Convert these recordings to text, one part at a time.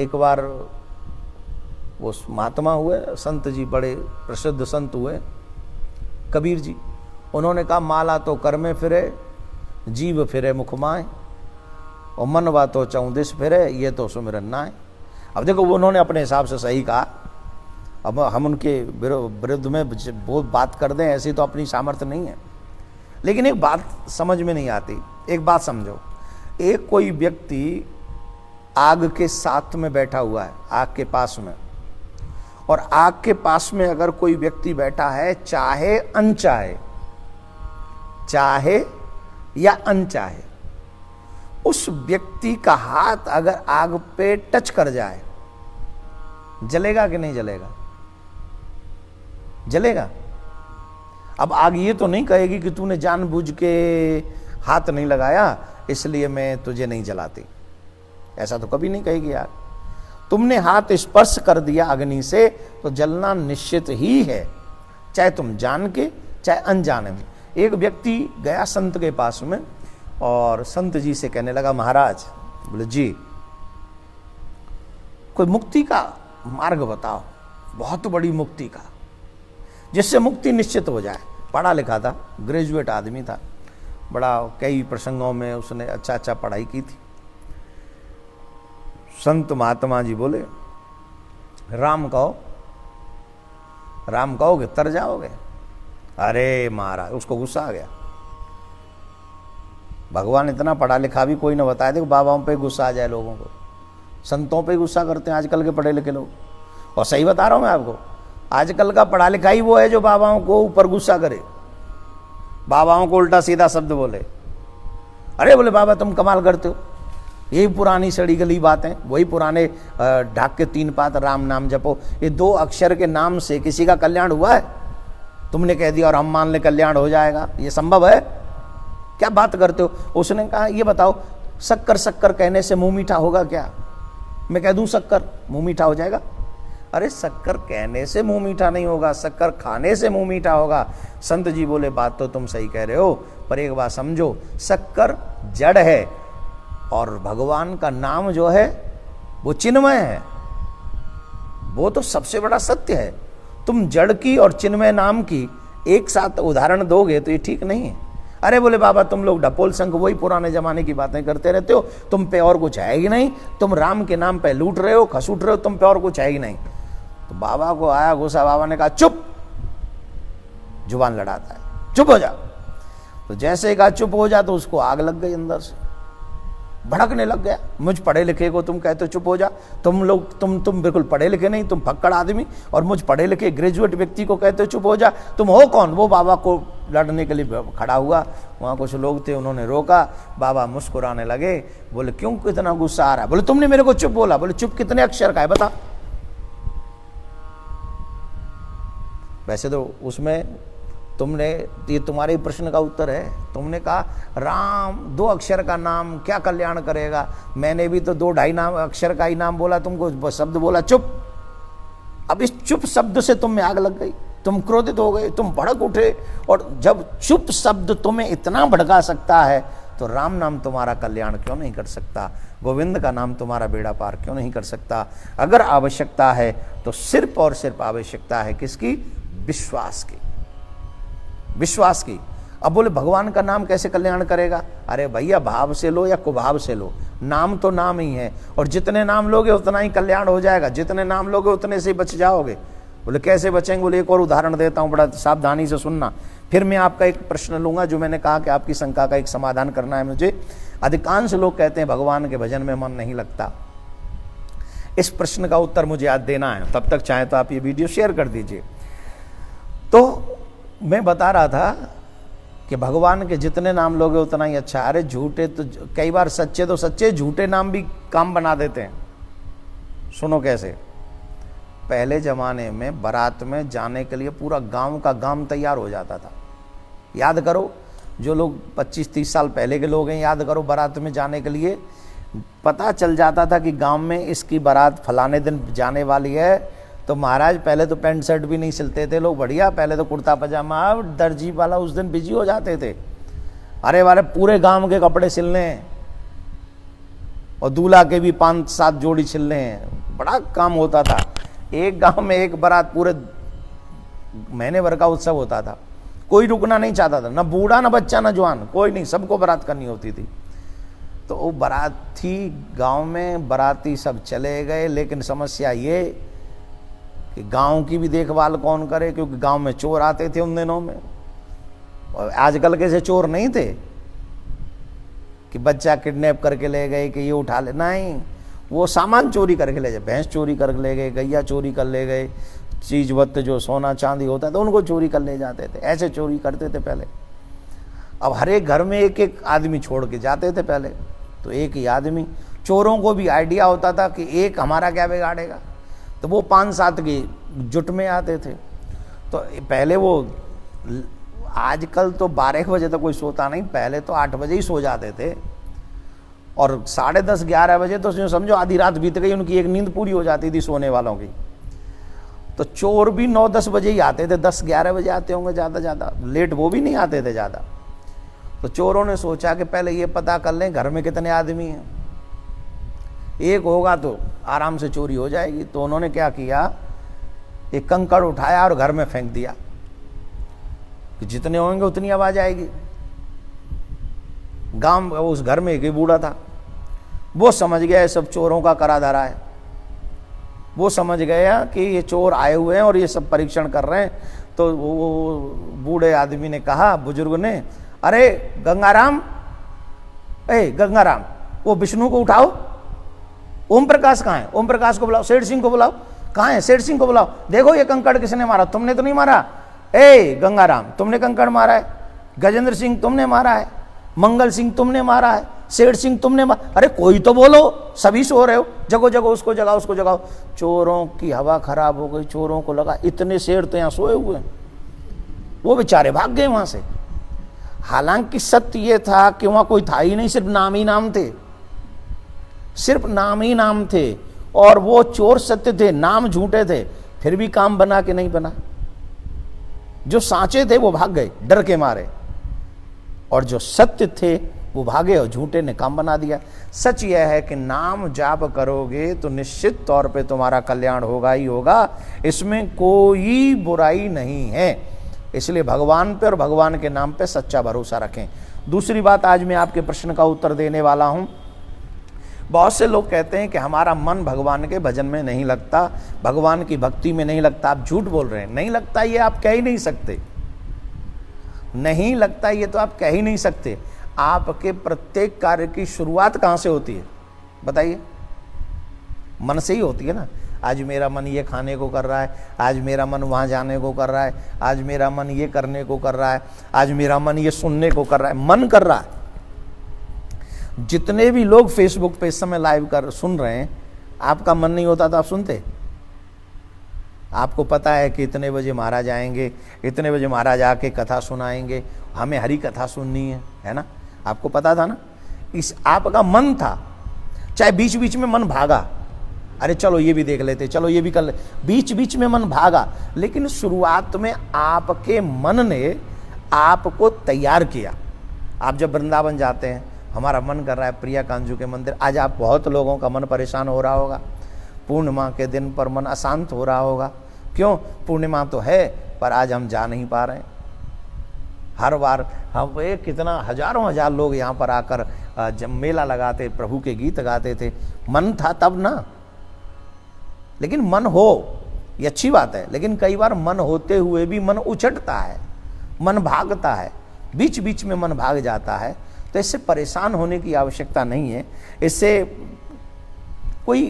एक बार वो महात्मा हुए संत जी, बड़े प्रसिद्ध संत हुए कबीर जी। उन्होंने कहा माला तो कर में फिरे, जीव फिरे मुख माए, और मनवा तो चौदिस फिरे, ये तो सुमिरन नाए। अब देखो वो उन्होंने अपने हिसाब से सही कहा, अब हम उनके विरुद्ध में बहुत बात कर दें ऐसी तो अपनी सामर्थ्य नहीं है। लेकिन एक बात समझ में नहीं आती, एक बात समझो, एक कोई व्यक्ति आग के साथ में बैठा हुआ है, आग के पास में, और आग के पास में अगर कोई व्यक्ति बैठा है, चाहे अनचाहे, चाहे या अनचाहे, उस व्यक्ति का हाथ अगर आग पे टच कर जाए, जलेगा कि नहीं जलेगा? जलेगा। अब आग ये तो नहीं कहेगी कि तूने जानबूझ के हाथ नहीं लगाया इसलिए मैं तुझे नहीं जलाती, ऐसा तो कभी नहीं कहेगी आग। तुमने हाथ स्पर्श कर दिया अग्नि से तो जलना निश्चित ही है, चाहे तुम जान के चाहे अनजाने में। एक व्यक्ति गया संत के पास में और संत जी से कहने लगा, महाराज, बोले जी कोई मुक्ति का मार्ग बताओ, बहुत बड़ी मुक्ति का, जिससे मुक्ति निश्चित हो जाए। पढ़ा लिखा था, ग्रेजुएट आदमी था, बड़ा कई प्रसंगों में उसने अच्छा पढ़ाई की थी। संत महात्मा जी बोले, राम कहो, राम कहोगे तर जाओगे। अरे महाराज, उसको गुस्सा आ गया। भगवान इतना पढ़ा लिखा भी कोई ना बताए, देखो बाबाओं पे गुस्सा आ जाए लोगों को, संतों पे गुस्सा करते हैं आजकल के पढ़े लिखे लोग। और सही बता रहा हूं मैं आपको, आजकल का पढ़ा लिखा ही वो है जो बाबाओं को ऊपर गुस्सा करे, बाबाओं को उल्टा सीधा शब्द बोले। अरे बोले बाबा तुम कमाल करते हो, यही पुरानी सड़ी गली बातें, वही पुराने ढाक के 3 पात राम नाम जपो, ये 2 अक्षर के नाम से किसी का कल्याण हुआ है? तुमने कह दिया और हम मान ले कल्याण हो जाएगा, ये संभव है? क्या बात करते हो? उसने कहा ये बताओ, शक्कर शक्कर कहने से मुंह मीठा होगा क्या? मैं कह दूं शक्कर, मुंह मीठा हो जाएगा? अरे शक्कर कहने से मुंह मीठा नहीं होगा, शक्कर खाने से मुंह मीठा होगा। संत जी बोले बात तो तुम सही कह रहे हो, पर एक बात समझो, शक्कर जड़ है और भगवान का नाम जो है वो चिन्मय है, वो तो सबसे बड़ा सत्य है। तुम जड़ की और चिन्मय नाम की एक साथ उदाहरण दोगे तो ये ठीक नहीं है। अरे बोले बाबा तुम लोग ढपोल संख वही पुराने जमाने की बातें करते रहते हो, तुम पे और कुछ है ही नहीं, तुम राम के नाम पे लूट रहे हो, खसूट रहे हो, तुम पे और कुछ है ही नहीं। तो बाबा को आया गुस्सा, बाबा ने कहा चुप, जुबान लड़ाता है, चुप हो जा। तो जैसे ही कहा चुप हो जा तो उसको आग लग गई अंदर से, भड़कने लग गया। मुझ पढ़े लिखे को तुम कहते हो चुप हो जा, तुम लोग तुम बिल्कुल पढ़े लिखे नहीं, तुम फक्कड़ आदमी, और मुझ पढ़े लिखे ग्रेजुएट व्यक्ति को कहते हो चुप हो जा, तुम हो कौन? वो बाबा को लड़ने के लिए खड़ा हुआ, वहां कुछ लोग थे, उन्होंने रोका, बाबा मुस्कुराने लगे। बोले क्यों इतना गुस्सा आ रहा है? बोले तुमने मेरे को चुप बोला। बोले चुप कितने अक्षर का है बता। वैसे तो उसमें तुमने, ये तुम्हारे प्रश्न का उत्तर है, तुमने कहा राम 2 अक्षर का नाम क्या कल्याण करेगा, मैंने भी तो 2-2.5 नाम अक्षर का ही नाम बोला, तुमको शब्द बोला चुप। अब इस चुप शब्द से तुम में आग लग गई, तुम क्रोधित हो गए, तुम भड़क उठे। और जब चुप शब्द तुम्हें इतना भड़का सकता है तो राम नाम तुम्हारा कल्याण क्यों नहीं कर सकता? गोविंद का नाम तुम्हारा बेड़ा पार क्यों नहीं कर सकता? अगर आवश्यकता है तो सिर्फ और सिर्फ आवश्यकता है किसकी? विश्वास की, विश्वास की। अब बोले भगवान का नाम कैसे कल्याण करेगा? अरे भैया भाव से लो या कुभाव से लो, नाम तो नाम ही है, और जितने नाम लोगे उतना ही कल्याण हो जाएगा, जितने नाम लोगे उतने से बच जाओगे। बोले कैसे बचेंगे? बोले एक और उदाहरण देता हूं, बड़ा सावधानी से सुनना, फिर मैं आपका एक प्रश्न लूंगा जो मैंने कहा कि आपकी शंका का एक समाधान करना है मुझे। अधिकांश लोग कहते हैं भगवान के भजन में मन नहीं लगता। इस प्रश्न का उत्तर मुझे आज देना है, तब तक चाहे तो आप ये वीडियो शेयर कर दीजिए। तो मैं बता रहा था कि भगवान के जितने नाम लोगे उतना ही अच्छा। अरे झूठे तो कई बार सच्चे तो सच्चे, झूठे नाम भी काम बना देते हैं। सुनो कैसे। पहले जमाने में बारात में जाने के लिए पूरा गांव का गांव तैयार हो जाता था। याद करो, जो लोग 25-30 साल पहले के लोग हैं, याद करो, बारात में जाने के लिए पता चल जाता था कि गांव में इसकी बारात फलाने दिन जाने वाली है। तो महाराज पहले तो पैंट शर्ट भी नहीं सिलते थे लोग, बढ़िया, पहले तो कुर्ता पजामा, दर्जी वाला उस दिन बिजी हो जाते थे। अरे वाले पूरे गांव के कपड़े सिलने, और दूल्हा के भी 5-7 जोड़ी छिलने हैं, बड़ा काम होता था। एक गांव में एक बारात पूरे महीने भर का उत्सव होता था, कोई रुकना नहीं चाहता था, ना बूढ़ा ना बच्चा ना जवान, कोई नहीं, सबको बारात करनी होती थी। तो वो बारात थी गांव में, बाराती सब चले गए, लेकिन समस्या ये कि गांव की भी देखभाल कौन करे, क्योंकि गांव में चोर आते थे उन दिनों में। और आजकल के से चोर नहीं थे कि बच्चा किडनैप करके ले गए कि ये उठा ले, नहीं, वो सामान चोरी करके ले गए, भैंस चोरी कर ले गए, गैया चोरी कर ले गए, चीज वत्त जो सोना चांदी होता था उनको चोरी कर ले जाते थे, ऐसे चोरी करते थे पहले। अब हर एक घर में एक एक आदमी छोड़ के जाते थे पहले, तो एक ही आदमी, चोरों को भी आइडिया होता था कि एक हमारा क्या बिगाड़ेगा, तो वो 5-7 के जुट में आते थे। तो पहले वो, आजकल तो 12 बजे तक कोई सोता नहीं, पहले तो 8 बजे ही सो जाते थे, और 10:30-11 बजे तो समझो आधी रात बीत गई, उनकी एक नींद पूरी हो जाती थी सोने वालों की। तो चोर भी 9-10 बजे ही आते थे, 10-11 बजे आते होंगे ज़्यादा, लेट वो भी नहीं आते थे ज़्यादा। तो चोरों ने सोचा कि पहले ये पता कर लें घर में कितने आदमी हैं, एक होगा तो आराम से चोरी हो जाएगी। तो उन्होंने क्या किया, एक कंकड़ उठाया और घर में फेंक दिया कि जितने होंगे उतनी आवाज आएगी। गांव उस घर में एक ही बूढ़ा था, वो समझ गया ये सब चोरों का करा धरा है, वो समझ गया कि ये चोर आए हुए हैं और ये सब परीक्षण कर रहे हैं। तो वो बूढ़े आदमी ने कहा, बुजुर्ग ने, अरे गंगाराम, गंगाराम, वो विष्णु को उठाओ, ओम प्रकाश कहाँ है, ओम प्रकाश को बुलाओ, सेठ सिंह को बुलाओ, कहाँ है, सेठ सिंह को बुलाओ, देखो ये कंकड़ किसने मारा, तुमने तो नहीं मारा, गंगाराम तुमने कंकड़ मारा है, गजेंद्र सिंह तुमने मारा है, मंगल सिंह तुमने मारा है, सेठ सिंह तुमने मारा, अरे कोई तो बोलो, सभी सो रहे हो, जगो जगो, उसको जगाओ, उसको जगाओ। चोरों की हवा खराब हो गई, चोरों को लगा इतने शेर तो यहाँ सोए हुए हैं, वो बेचारे भाग गए वहां से। हालांकि सत्य ये था कि वहां कोई था ही नहीं, सिर्फ नाम ही नाम थे, सिर्फ नाम ही नाम थे, और वो चोर सत्य थे, नाम झूठे थे, फिर भी काम बना कि नहीं बना। जो साचे थे वो भाग गए डर के मारे, और जो सत्य थे वो भागे और झूठे ने काम बना दिया। सच यह है कि नाम जाप करोगे तो निश्चित तौर पे तुम्हारा कल्याण होगा ही होगा, इसमें कोई बुराई नहीं है। इसलिए भगवान पे और भगवान के नाम पे सच्चा भरोसा रखें। दूसरी बात, आज मैं आपके प्रश्न का उत्तर देने वाला हूं। बहुत से लोग कहते हैं कि हमारा मन भगवान के भजन में नहीं लगता, भगवान की भक्ति में नहीं लगता। आप झूठ बोल रहे हैं, नहीं लगता ये आप कह ही नहीं सकते, नहीं लगता ये तो आप कह ही नहीं सकते। आपके प्रत्येक कार्य की शुरुआत कहां से होती है बताइए? मन से ही होती है ना। आज मेरा मन ये खाने को कर रहा है, आज मेरा मन वहां जाने को कर रहा है, आज मेरा मन ये करने को कर रहा है, आज मेरा मन ये सुनने को कर रहा है, मन कर रहा है। जितने भी लोग फेसबुक पे इस समय लाइव कर सुन रहे हैं, आपका मन नहीं होता तो आप सुनते? आपको पता है कि इतने बजे महाराज आएंगे, इतने बजे महाराज आके कथा सुनाएंगे, हमें हरी कथा सुननी है ना? आपको पता था ना? इस आपका मन था, चाहे बीच बीच में मन भागा, अरे चलो ये भी देख लेते, चलो ये भी कर ले, बीच बीच में मन भागा, लेकिन शुरुआत में आपके मन ने आपको तैयार किया। आप जब वृंदावन जाते हैं, हमारा मन कर रहा है प्रिया कांजू के मंदिर, आज आप बहुत लोगों का मन परेशान हो रहा होगा, पूर्णिमा के दिन पर मन अशांत हो रहा होगा। क्यों? पूर्णिमा तो है पर आज हम जा नहीं पा रहे हैं। हर बार हम कितना हजारों हजार लोग यहाँ पर आकर जब मेला लगाते, प्रभु के गीत गाते थे, मन था तब ना। लेकिन मन हो ये अच्छी बात है, लेकिन कई बार मन होते हुए भी मन उछटता है, मन भागता है, बीच बीच में मन भाग जाता है। तो इससे परेशान होने की आवश्यकता नहीं है। इससे कोई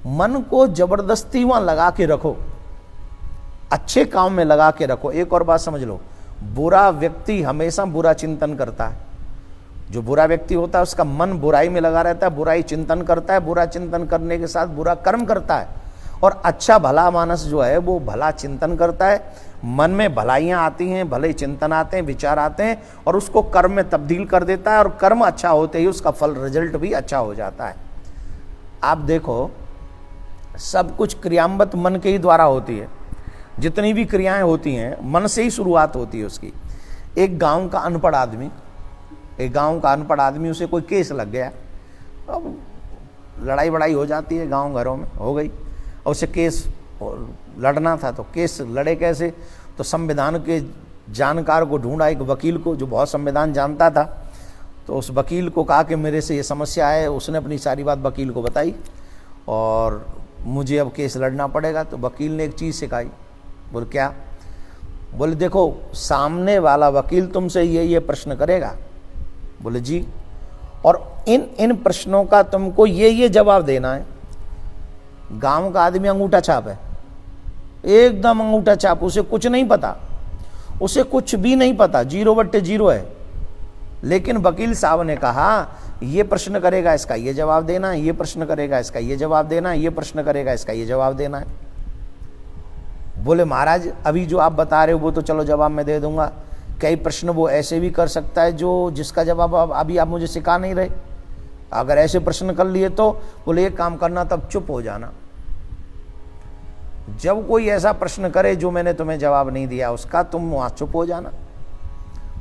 मन को जबरदस्ती वहां लगा के रखो, अच्छे काम में लगा के रखो। एक और बात समझ लो, बुरा व्यक्ति हमेशा बुरा चिंतन करता है। जो बुरा व्यक्ति होता है उसका मन बुराई में लगा रहता है, बुराई चिंतन करता है, बुरा चिंतन करने के साथ बुरा कर्म करता है। और अच्छा भला मानस जो है वो भला चिंतन करता है, मन में भलाइयाँ आती हैं, भले चिंतन आते हैं, विचार आते हैं, और उसको कर्म में तब्दील कर देता है, और कर्म अच्छा होते ही उसका फल रिजल्ट भी अच्छा हो जाता है। आप देखो, सब कुछ क्रियान्वित मन के ही द्वारा होती है। जितनी भी क्रियाएं होती हैं मन से ही शुरुआत होती है उसकी। एक गांव का अनपढ़ आदमी, उसे कोई केस लग गया। अब लड़ाई वड़ाई हो जाती है गांव घरों में, हो गई, और उसे केस लड़ना था, तो केस लड़े कैसे, तो संविधान के जानकार को ढूंढा, एक वकील को जो बहुत संविधान जानता था, तो उस वकील को कहा कि मेरे से ये समस्या है, उसने अपनी सारी बात वकील को बताई और मुझे अब केस लड़ना पड़ेगा। तो वकील ने एक चीज़ सिखाई, बोले क्या, बोले देखो सामने वाला वकील तुमसे ये प्रश्न करेगा, बोले जी, और इन प्रश्नों का तुमको ये जवाब देना है। गांव का आदमी अंगूठा छाप है, एकदम अंगूठा छाप, उसे कुछ नहीं पता, उसे कुछ भी नहीं पता, 0/0 है। लेकिन वकील साहब ने कहा ये प्रश्न करेगा इसका ये जवाब देना है, ये प्रश्न करेगा इसका ये जवाब देना है, ये प्रश्न करेगा इसका ये जवाब देना है। बोले महाराज अभी जो आप बता रहे हो वो तो चलो जवाब मैं दे दूंगा, कई प्रश्न वो ऐसे भी कर सकता है जो जिसका जवाब अभी आप मुझे सिखा नहीं रहे, अगर ऐसे प्रश्न कर लिए तो बोले एक काम करना, तब चुप हो जाना, जब कोई ऐसा प्रश्न करे जो मैंने तुम्हें जवाब नहीं दिया उसका, तुम वहां चुप हो जाना।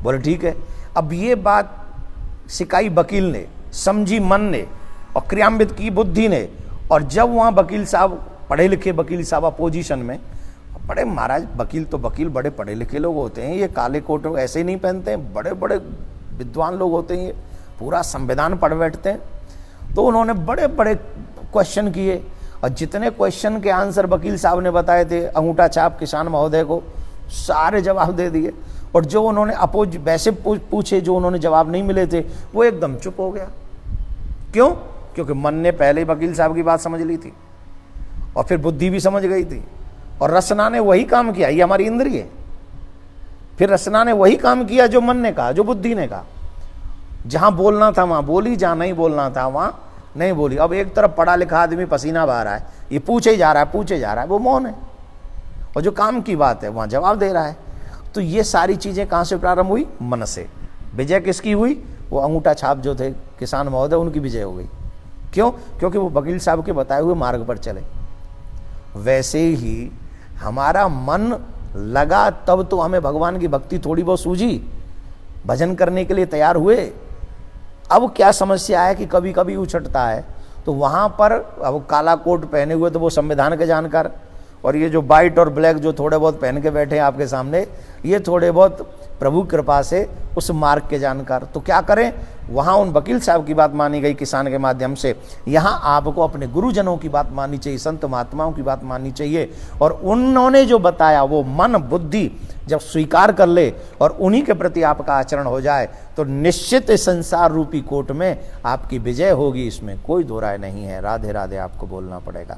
बोले ठीक है। अब ये बात सिखाई वकील ने, समझी मन ने और क्रियान्वित की बुद्धि ने, और जब वहां वकील साहब पढ़े लिखे वकील साहब अपोजिशन में, बड़े महाराज वकील तो वकील बड़े पढ़े लिखे लोग होते हैं, ये काले कोट ऐसे ही नहीं पहनते हैं, बड़े बड़े विद्वान लोग होते हैं, ये पूरा संविधान पढ़ बैठते हैं। तो उन्होंने बड़े बड़े क्वेश्चन किए और जितने क्वेश्चन के आंसर वकील साहब ने बताए थे अंगूठा छाप किसान महोदय को, सारे जवाब दे दिए, और जो उन्होंने वैसे पूछे जो उन्होंने जवाब नहीं मिले थे वो एकदम चुप हो गया। क्यों? क्योंकि मन ने पहले ही वकील साहब की बात समझ ली थी और फिर बुद्धि भी समझ गई थी, और रचना ने वही काम किया, ये हमारी इंद्रिय है, फिर रचना ने वही काम किया जो मन ने कहा, जो बुद्धि ने कहा। जहां बोलना था वहां बोली, जहां नहीं बोलना था वहां नहीं बोली। अब एक तरफ पढ़ा लिखा आदमी पसीना बहा रहा है, ये पूछे ही जा रहा है पूछे जा रहा है, वो मौन है, और जो काम की बात है वहां जवाब दे रहा है। तो ये सारी चीजें कहां से प्रारंभ हुई? मन से। विजय किसकी हुई? वो अंगूठा छाप जो थे किसान महोदय, उनकी विजय हो गई। क्यों? क्योंकि वो वकील साहब के बताए हुए मार्ग पर चले। वैसे ही हमारा मन लगा तब तो हमें भगवान की भक्ति थोड़ी बहुत सूझी, भजन करने के लिए तैयार हुए। अब क्या समस्या है कि कभी कभी उछटता है, तो वहां पर अब काला कोट पहने हुए तो वो संविधान के जानकार, और ये जो वाइट और ब्लैक जो थोड़े बहुत पहन के बैठे हैं आपके सामने, ये थोड़े बहुत प्रभु कृपा से उस मार्ग के जानकार। तो क्या करें? वहां उन वकील साहब की बात मानी गई किसान के माध्यम से, यहाँ आपको अपने गुरुजनों की बात माननी चाहिए, संत महात्माओं की बात माननी चाहिए, और उन्होंने जो बताया वो मन बुद्धि जब स्वीकार कर ले और उन्हीं के प्रति आपका आचरण हो जाए तो निश्चित संसार रूपी कोट में आपकी विजय होगी, इसमें कोई दो राय नहीं है। राधे राधे आपको बोलना पड़ेगा।